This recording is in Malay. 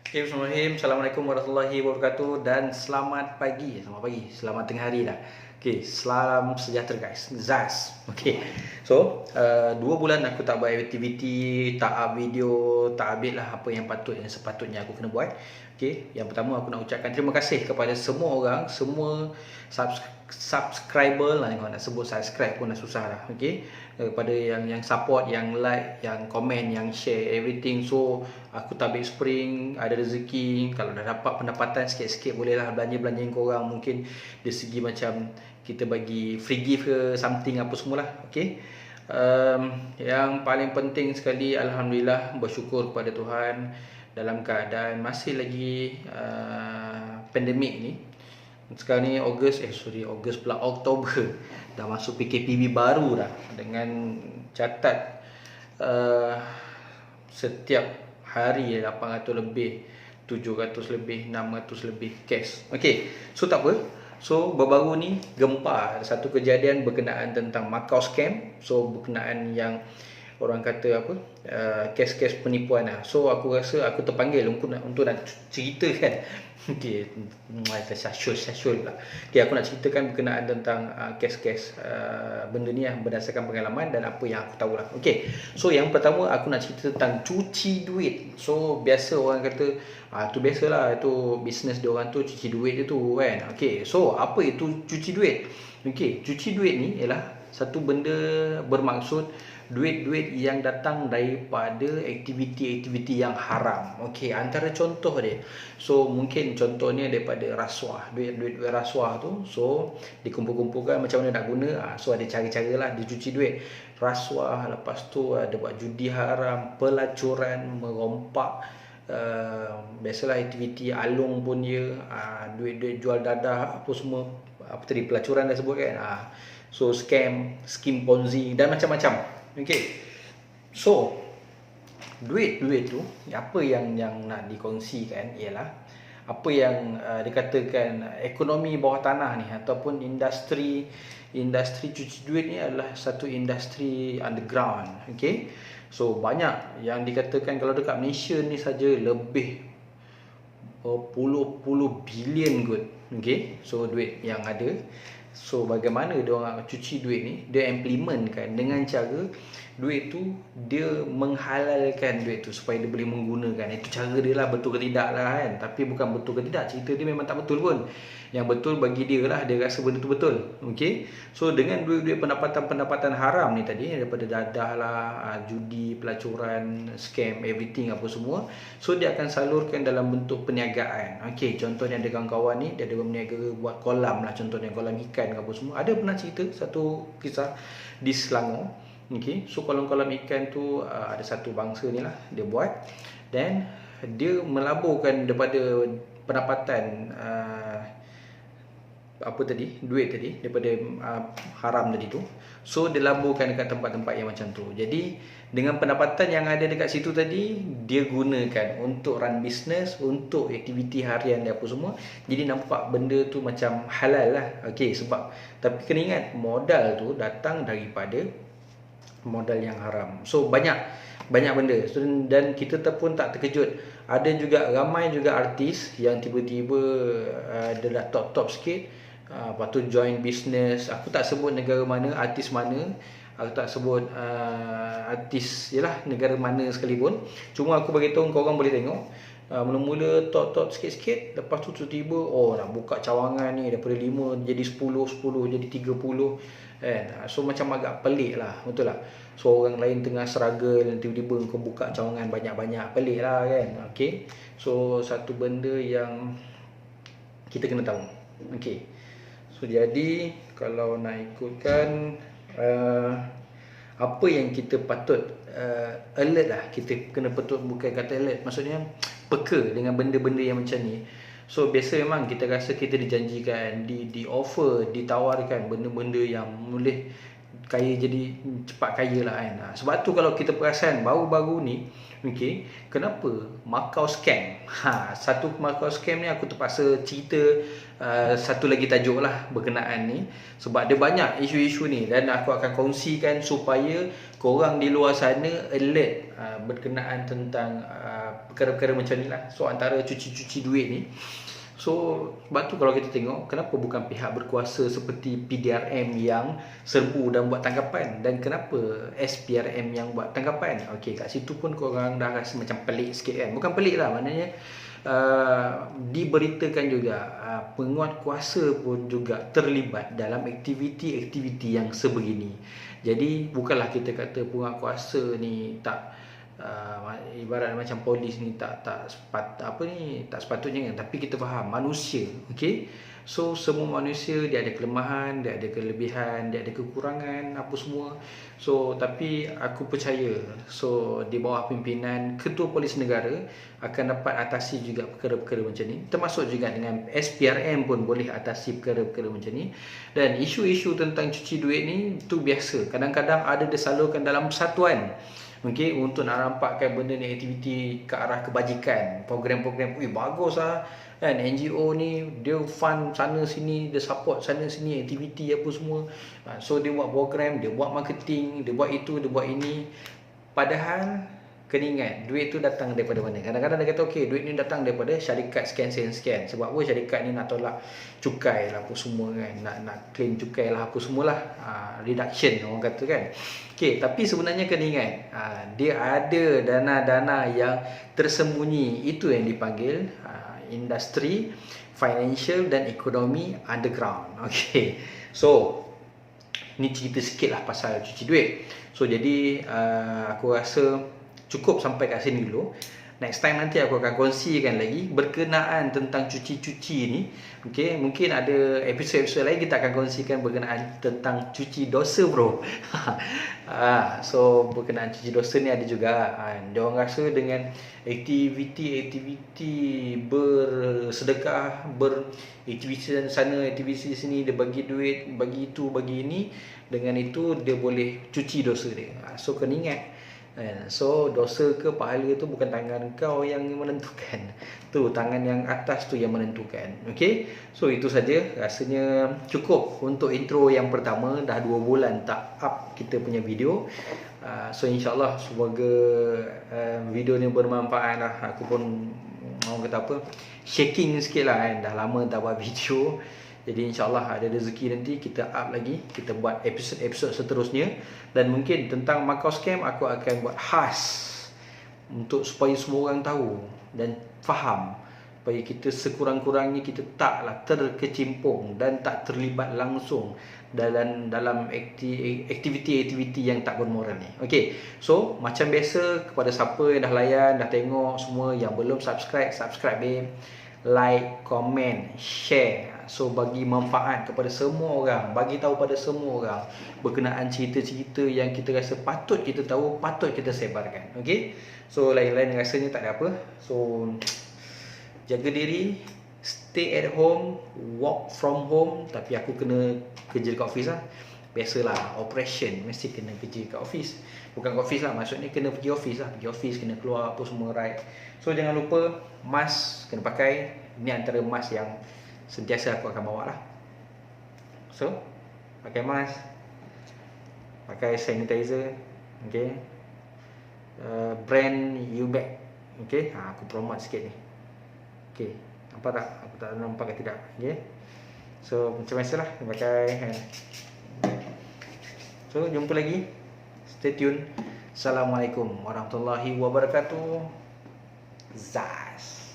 Bismillahirrahmanirrahim. Assalamualaikum warahmatullahi wabarakatuh dan selamat pagi. Selamat tengah hari dah. Okay, salam sejahtera guys. Zaz. Okay, so 2 bulan aku tak buat aktiviti, tak up video, tak update lah apa yang sepatutnya aku kena buat. Okay, yang pertama aku nak ucapkan terima kasih kepada semua orang, semua subscriber lah, kalau nak sebut subscribe pun dah susah dah. Okay, kepada yang support, yang like, yang komen, yang share everything. So aku tabik spring, ada rezeki, kalau dah dapat pendapatan sikit-sikit bolehlah belanja-belanjain korang, mungkin dari segi macam kita bagi free gift ke something apa semualah. Okay, yang paling penting sekali, alhamdulillah, bersyukur kepada Tuhan dalam keadaan masih lagi pandemik ni. Sekarang ni Ogos pula, Oktober, dah masuk PKPB baru dah, dengan catat setiap hari 800 lebih, 700 lebih, 600 lebih kes. Okey, so tak apa. So baru-baru ni gempa, satu kejadian berkenaan tentang Macau scam. So berkenaan yang orang kata apa, kes-kes penipuan lah. So aku rasa aku terpanggil untuk nak ceritakan. Okey, syashul lah. Okey, aku nak ceritakan berkenaan tentang kes-kes benda ni yang berdasarkan pengalaman dan apa yang aku tahu lah. Okey, so yang pertama aku nak cerita tentang cuci duit. So biasa orang kata tu biasalah, itu bisnes dia orang tu, cuci duit dia tu kan. Okey, so apa itu cuci duit? Okey, cuci duit ni ialah satu benda bermaksud duit-duit yang datang daripada aktiviti-aktiviti yang haram. Okey, antara contoh dia, so mungkin contohnya daripada rasuah, duit rasuah tu, so dikumpul-kumpulkan, macam mana nak guna, so ada cara-cara lah dicuci duit. Rasuah, lepas tu ada buat judi haram, pelacuran, merompak, biasalah aktiviti alung pun dia, duit-duit jual dadah apa semua, apa tadi, pelacuran dah sebut kan, so scam, skim ponzi dan macam-macam. Okey, so duit-duit tu, apa yang nak dikongsikan ialah apa yang dikatakan ekonomi bawah tanah ni, ataupun industri cuci duit ni adalah satu industri underground. Okey, so banyak yang dikatakan, kalau dekat Malaysia ni saja lebih puluh-puluh bilion kot. Okey, so duit yang ada. So bagaimana dia orang cuci duit ni? Dia implementkan dengan cara duit tu, dia menghalalkan duit tu supaya dia boleh menggunakan. Itu cara dia lah, betul ke tidak lah kan. Tapi bukan betul ke tidak, cerita dia memang tak betul pun. Yang betul bagi dia lah, dia rasa benda tu betul. Okey, so dengan duit-duit pendapatan haram ni tadi, daripada dadah lah, judi, pelacuran, scam, everything apa semua, so dia akan salurkan dalam bentuk perniagaan. Okey, contohnya ada kawan-kawan ni, dia ada berniaga buat kolam lah, contohnya kolam ikan ke apa semua. Ada pernah cerita satu kisah di Selangor. Okey, so kolam-kolam ikan tu ada satu bangsa ni lah, dia buat, dan dia melaburkan daripada pendapatan apa tadi, duit tadi daripada haram tadi tu. So dia laburkan dekat tempat-tempat yang macam tu. Jadi dengan pendapatan yang ada dekat situ tadi, dia gunakan untuk run business, untuk aktiviti harian dia apa semua. Jadi nampak benda tu macam halal lah. Okey, sebab tapi kena ingat, modal tu datang daripada modal yang haram. So banyak benda, so, dan kita pun tak terkejut. Ada juga ramai juga artis yang tiba-tiba dia dah top sikit, lepas tu join business. Aku tak sebut negara mana, artis mana, aku tak sebut artis jelah negara mana sekalipun. Cuma aku bagi tahu korang boleh tengok, mula-mula top sikit-sikit, lepas tu tiba-tiba nak buka cawangan ni daripada 5 jadi 10 jadi 30 kan. So macam agak pelik lah, betul lah. So orang lain tengah struggle, tiba-tiba kau buka cawangan banyak-banyak, pelik lah kan. Okay, so satu benda yang kita kena tahu. Okay, so jadi kalau nak ikutkan apa yang kita patut alert lah, kita kena patut, bukan kata alert, maksudnya peka dengan benda-benda yang macam ni. So biasa memang kita rasa kita dijanjikan, di offer, ditawarkan benda-benda yang boleh kaya, jadi cepat kaya lah kan. Sebab tu kalau kita perasan baru-baru ni, okey, kenapa Macau scam? Satu Macau scam ni aku terpaksa cerita satu lagi tajuk lah berkenaan ni, sebab dia banyak isu-isu ni, dan aku akan kongsikan supaya korang di luar sana alert berkenaan tentang perkara-perkara macam ni lah. So antara cuci-cuci duit ni, so sebab tu kalau kita tengok kenapa bukan pihak berkuasa seperti PDRM yang serbu dan buat tangkapan, dan kenapa SPRM yang buat tangkapan. Okey, kat situ pun korang dah rasa macam pelik sikit kan. Bukan pelik lah, maknanya diberitakan juga penguat kuasa pun juga terlibat dalam aktiviti-aktiviti yang sebegini. Jadi bukanlah kita kata penguat kuasa ni tak ibarat macam polis ni tak sepatutnya kan, tapi kita faham manusia, okey. So semua manusia dia ada kelemahan, dia ada kelebihan, dia ada kekurangan apa semua. So tapi aku percaya, so di bawah pimpinan Ketua Polis Negara akan dapat atasi juga perkara-perkara macam ni, termasuk juga dengan SPRM pun boleh atasi perkara-perkara macam ni. Dan isu-isu tentang cuci duit ni tu biasa, kadang-kadang ada disalurkan dalam persatuan. Okey, untuk nak nampakkan benda ni aktiviti ke arah kebajikan, program-program, bagus lah kan, NGO ni dia fund sana sini, dia support sana sini aktiviti apa semua. So dia buat program, dia buat marketing, dia buat itu, dia buat ini. Padahal kena ingat, duit tu datang daripada mana? Kadang-kadang dia kata okey, duit ni datang daripada syarikat sekian. Sebab apa? Syarikat ni nak tolak cukai lah apa semua kan, nak claim cukai lah apa semualah, reduction orang kata kan. Okey, tapi sebenarnya kena ingat, dia ada dana-dana yang tersembunyi, itu yang dipanggil industri, financial dan ekonomi underground. Okey, so ni cerita sikit lah pasal cuci duit. So jadi aku rasa cukup sampai kat sini dulu. Next time nanti aku akan kongsikan lagi berkenaan tentang cuci-cuci ni. Okey, mungkin ada episod-episod lain kita akan kongsikan berkenaan tentang cuci dosa bro. So berkenaan cuci dosa ni ada juga. Diorang rasa dengan aktiviti-aktiviti bersedekah, beraktiviti sana, aktiviti sini, dia bagi duit, bagi itu, bagi ini, dengan itu dia boleh cuci dosa dia. So kena ingat, so dosa ke pahala tu bukan tangan kau yang menentukan, tu tangan yang atas tu yang menentukan. Okey, so itu saja, rasanya cukup untuk intro yang pertama. Dah 2 bulan tak up kita punya video. So insyaAllah semoga video ni bermanfaat lah. Aku pun orang kata apa, shaking sikit lah kan, dah lama tak buat video. Jadi insyaAllah ada rezeki nanti kita up lagi, kita buat episod-episod seterusnya. Dan mungkin tentang Macau Scam aku akan buat khas untuk supaya semua orang tahu dan faham, supaya kita sekurang-kurangnya kita taklah terkecimpung dan tak terlibat langsung dalam aktiviti-aktiviti yang tak bermoral ni. Okey, so macam biasa, kepada siapa yang dah layan, dah tengok semua, yang belum subscribe like, comment, share. So bagi manfaat kepada semua orang, bagi tahu pada semua orang berkenaan cerita-cerita yang kita rasa patut kita tahu, patut kita sebarkan. Okey, so lain-lain rasanya tak ada apa. So jaga diri, stay at home, work from home. Tapi aku kena kerja dekat office lah. Biasalah, operation mesti kena kerja kat office. Bukan kat office lah, maksudnya kena pergi office lah. Pergi office, kena keluar apa semua, right? So jangan lupa, mask kena pakai. Ini antara mask yang sentiasa aku akan bawa lah. So pakai mask, pakai sanitizer. Okay, brand Ubag. Okay, aku promote sikit ni. Okay, nampak tak? Aku tak nampak ke tidak? Okay, so macam biasa lah pakai. So jumpa lagi, stay tune. Assalamualaikum warahmatullahi wabarakatuh. Zaz.